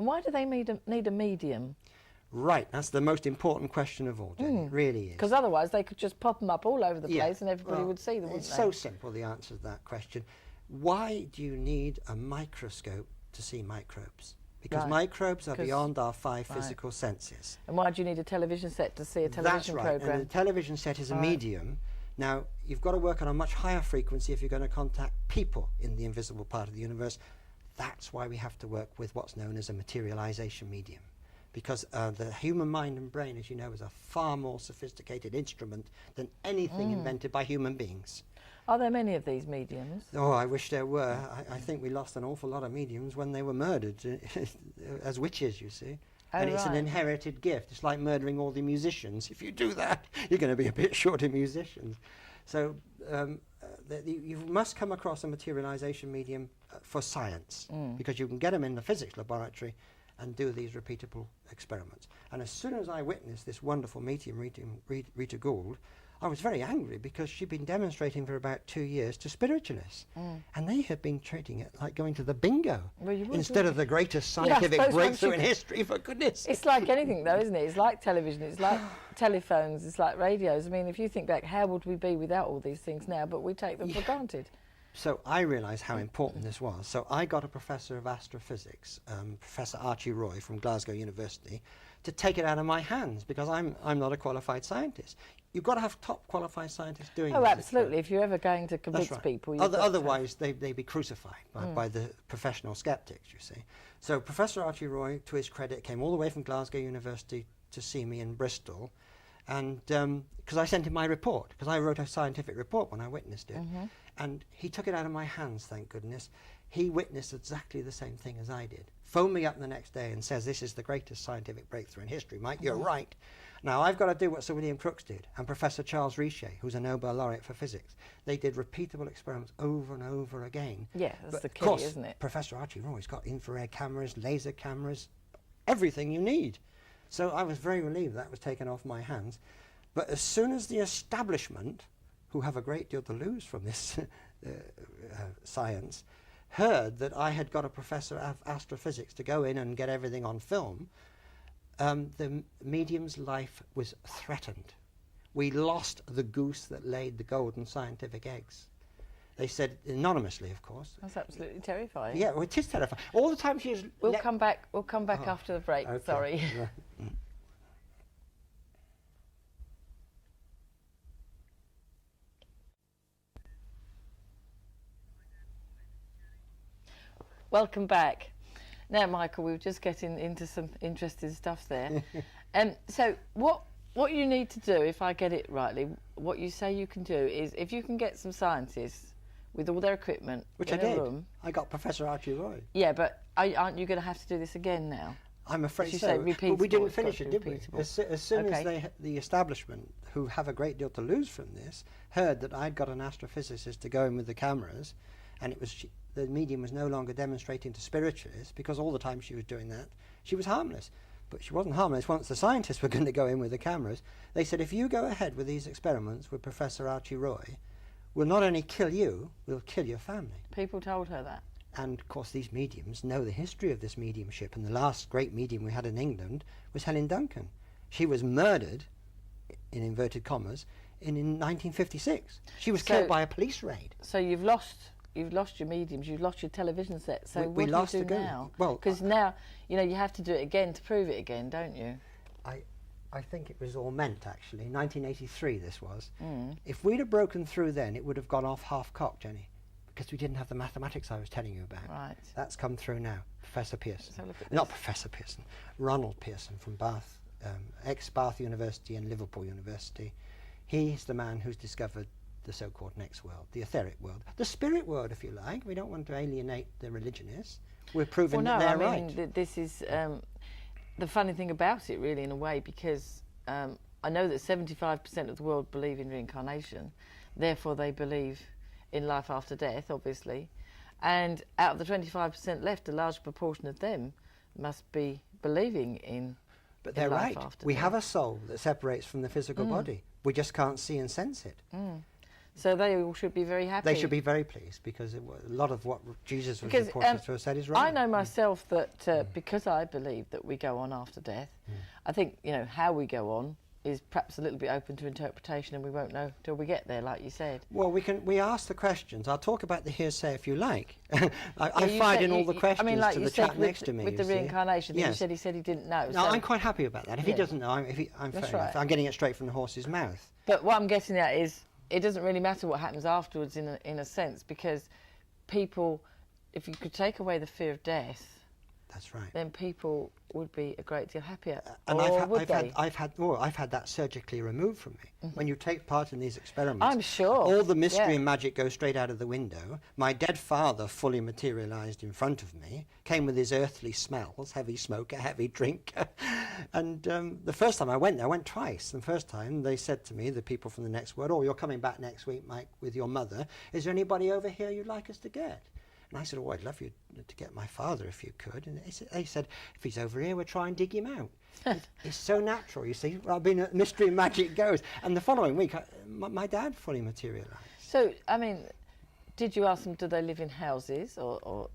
And why do they need a medium? Right, that's the most important question of all, Jenny. It really is. Because otherwise they could just pop them up all over the place and everybody would see them, wouldn't it's they? so simple, the answer to that question. Why do you need a microscope to see microbes? Because microbes are beyond our five physical senses. And why do you need a television set to see a television programme? programme? And the television set is a medium. Now, you've got to work on a much higher frequency if you're going to contact people in the invisible part of the universe. That's why we have to work with what's known as a materialisation medium. Because the human mind and brain, as you know, is a far more sophisticated instrument than anything invented by human beings. Are there many of these mediums? Oh, I wish there were. I think we lost an awful lot of mediums when they were murdered as witches, you see. And it's an inherited gift. It's like murdering all the musicians. If you do that, you're going to be a bit short of musicians. So you must come across a materialisation medium for science, because you can get them in the physics laboratory and do these repeatable experiments. And as soon as I witnessed this wonderful medium, Rita Gould, I was very angry because she'd been demonstrating for about 2 years to spiritualists. And they had been treating it like going to the bingo instead of the greatest scientific breakthrough in history, for goodness. It's like anything though, isn't it? It's like television, it's like telephones, it's like radios. I mean, if you think back, how would we be without all these things now? But we take them for granted. So I realised how important this was. So I got a professor of astrophysics, Professor Archie Roy from Glasgow University, to take it out of my hands, because I'm not a qualified scientist. You've got to have top qualified scientists doing this. Oh, absolutely. If you're ever going to convince people, you've otherwise they'd be crucified by the professional skeptics, you see. So Professor Archie Roy, to his credit, came all the way from Glasgow University to see me in Bristol. And because I sent him my report, because I wrote a scientific report when I witnessed it. And he took it out of my hands, thank goodness. He witnessed exactly the same thing as I did. Phoned me up the next day and says, this is the greatest scientific breakthrough in history. Mike, you're right. Now, I've got to do what Sir William Crookes did, and Professor Charles Richet, who's a Nobel laureate for physics. They did repeatable experiments over and over again. Yeah, that's the key, of course, isn't it? Professor Archie Roy's got infrared cameras, laser cameras, everything you need. So I was very relieved that was taken off my hands. But as soon as the establishment, who have a great deal to lose from this science, heard that I had got a professor of astrophysics to go in and get everything on film, the medium's life was threatened. We lost the goose that laid the golden scientific eggs. They said, anonymously, of course. That's absolutely terrifying. Yeah, well, it is terrifying. All the time she is... We'll come back after the break, okay. sorry. Welcome back. Now, Michael, we were just getting into some interesting stuff there. So what you need to do, if I get it rightly, what you say you can do is, if you can get some scientists with all their equipment which in I did. a room. I got Professor Archie Roy. Yeah, but aren't you going to have to do this again now? I'm afraid you so. say repeatable, but we didn't finish it, did we? repeatable. As soon as the establishment, who have a great deal to lose from this, heard that I'd got an astrophysicist to go in with the cameras, and it was the medium was no longer demonstrating to spiritualists, because all the time she was doing that, she was harmless. But she wasn't harmless once the scientists were going to go in with the cameras. They said, if you go ahead with these experiments with Professor Archie Roy, we'll not only kill you, we'll kill your family. People told her that. And of course these mediums know the history of this mediumship, and the last great medium we had in England was Helen Duncan. She was murdered, in inverted commas, in 1956. She was killed by a police raid. So you've lost your mediums, you've lost your television set. So what do you do now? Well, because now, you know, you have to do it again to prove it again, don't you? I think it was all meant, actually. 1983 this was. If we'd have broken through then, it would have gone off half-cocked, Jenny, because we didn't have the mathematics I was telling you about. Right. That's come through now. Professor Pearson. Not Professor Pearson. Ronald Pearson from Bath, ex-Bath University and Liverpool University. He's the man who's discovered the so-called next world, the etheric world, the spirit world, if you like. We don't want to alienate the religionists. We're proving that they're right. I mean, this is the funny thing about it, really, in a way, because I know that 75% of the world believe in reincarnation, therefore they believe in life after death, obviously, and out of the 25% left, a large proportion of them must be believing in. But they're right. We have a soul that separates from the physical body. We just can't see and sense it. So they all should be very happy. They should be very pleased, because a lot of what Jesus was Because, reported to have said is right. I know myself that because I believe that we go on after death, I think, you know, how we go on is perhaps a little bit open to interpretation, and we won't know till we get there, like you said. Well, we ask the questions. I'll talk about the hearsay if you like. I fired in all the questions like to you the said chap next to me. With the reincarnation, yes. he said he didn't know. No, so I'm quite happy about that. If he doesn't know, I'm fair enough. I'm getting it straight from the horse's mouth. But what I'm getting at is, it doesn't really matter what happens afterwards in a sense, because people, if you could take away the fear of death, that's right, then people would be a great deal happier. And I've had that surgically removed from me. When you take part in these experiments, I'm sure all the mystery and magic goes straight out of the window. My dead father fully materialised in front of me, came with his earthly smells, heavy smoker, heavy drinker. And the first time I went there, I went twice. The first time they said to me, the people from the next word, "Oh, you're coming back next week, Mike, with your mother. Is there anybody over here you'd like us to get?" And I said, "Oh, I'd love you to get my father if you could." And they said, "If he's over here, we'll try and dig him out." It's so natural, you see. I've been at mystery and magic goes. And the following week, my dad fully materialised. So, I mean, did you ask them, do they live in houses or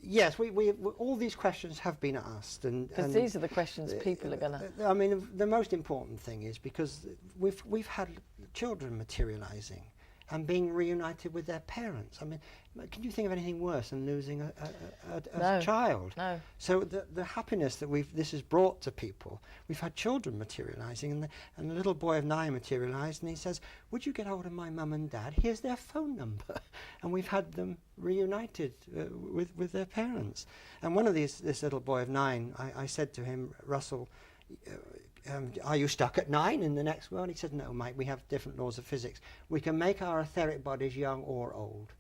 Yes, we all these questions have been asked, because these are the questions people are going to... I mean, the most important thing is, because we've had children materialising and being reunited with their parents. I mean, can you think of anything worse than losing a child? No. So the happiness that this has brought to people, we've had children materialising, and a little boy of 9 materialised, and he says, "Would you get hold of my mum and dad? Here's their phone number." And we've had them reunited with their parents. And one of this little boy of 9, I said to him, "Russell, are you stuck at 9 in the next world?" He said, "No, Mike, we have different laws of physics. We can make our etheric bodies young or old.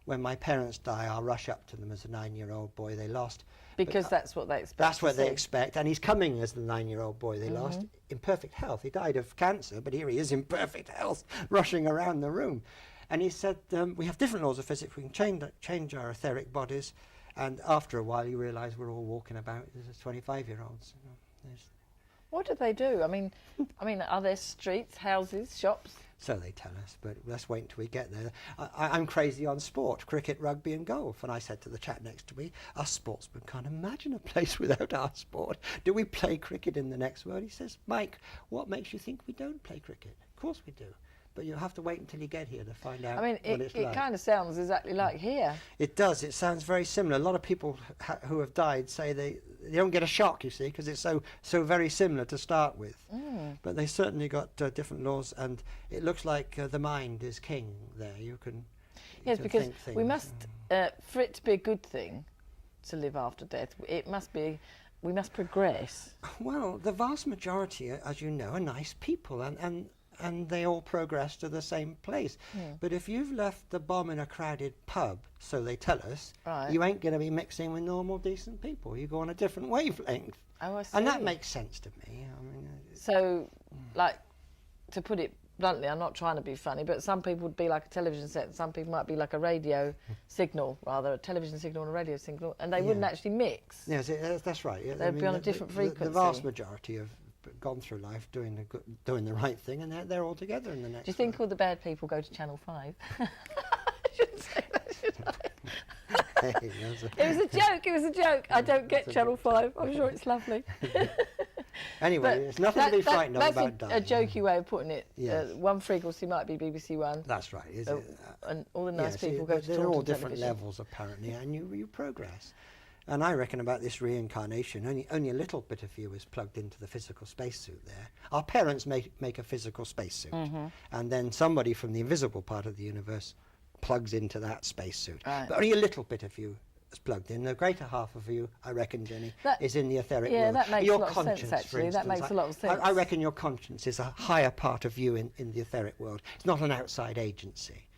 When my parents die, I'll rush up to them as a 9-year-old boy they lost." Because that's what they expect. That's what they expect. And he's coming as the 9-year-old boy they lost, in perfect health. He died of cancer, but here he is in perfect health, rushing around the room. And he said, we have different laws of physics. We can change our etheric bodies. And after a while, you realise we're all walking about as 25-year-olds. What do they do? I mean, are there streets, houses, shops? So they tell us, but let's wait until we get there. I'm crazy on sport, cricket, rugby and golf. And I said to the chap next to me, us sportsmen can't imagine a place without our sport. Do we play cricket in the next world? He says, "Mike, what makes you think we don't play cricket? Of course we do. But you'll have to wait until you get here to find out what it's like." It kind of sounds exactly like here. It does. It sounds very similar. A lot of people who have died say they don't get a shock, you see, because it's so very similar to start with. But they certainly got different laws, and it looks like the mind is king there. You can because think things. we must, for it to be a good thing, to live after death, it must be. We must progress. Well, the vast majority, as you know, are nice people, and they all progress to the same place. But if you've left the bomb in a crowded pub, so they tell us, you ain't going to be mixing with normal, decent people. You go on a different wavelength. Oh, I see. And that makes sense to me. I mean, so, like, to put it bluntly, I'm not trying to be funny, but some people would be like a television set, and some people might be like a radio signal, rather, a television signal and a radio signal, and they wouldn't actually mix. Yes, that's right. Yeah, They'd be on a different frequency. The vast majority have gone through life doing the right thing, and they're all together in the next. Do you think all the bad people go to Channel 5? I shouldn't say that, should I? It was a joke. I don't get Channel 5. I'm sure it's lovely. Anyway, it's nothing to be frightened of about dying. That's a jokey way of putting it. Yes. One frequency might be BBC One. That's right. And all the nice people go to Taunton. They're all different television. levels, apparently, and you progress. And I reckon about this reincarnation, only a little bit of you is plugged into the physical spacesuit there. Our parents make a physical spacesuit, and then somebody from the invisible part of the universe plugs into that spacesuit. Right. But only a little bit of you is plugged in. The greater half of you, I reckon, Jenny, is in the etheric world. Yeah, that makes your a lot of sense, actually. That makes a lot of sense. I reckon your conscience is a higher part of you in the etheric world. It's not an outside agency.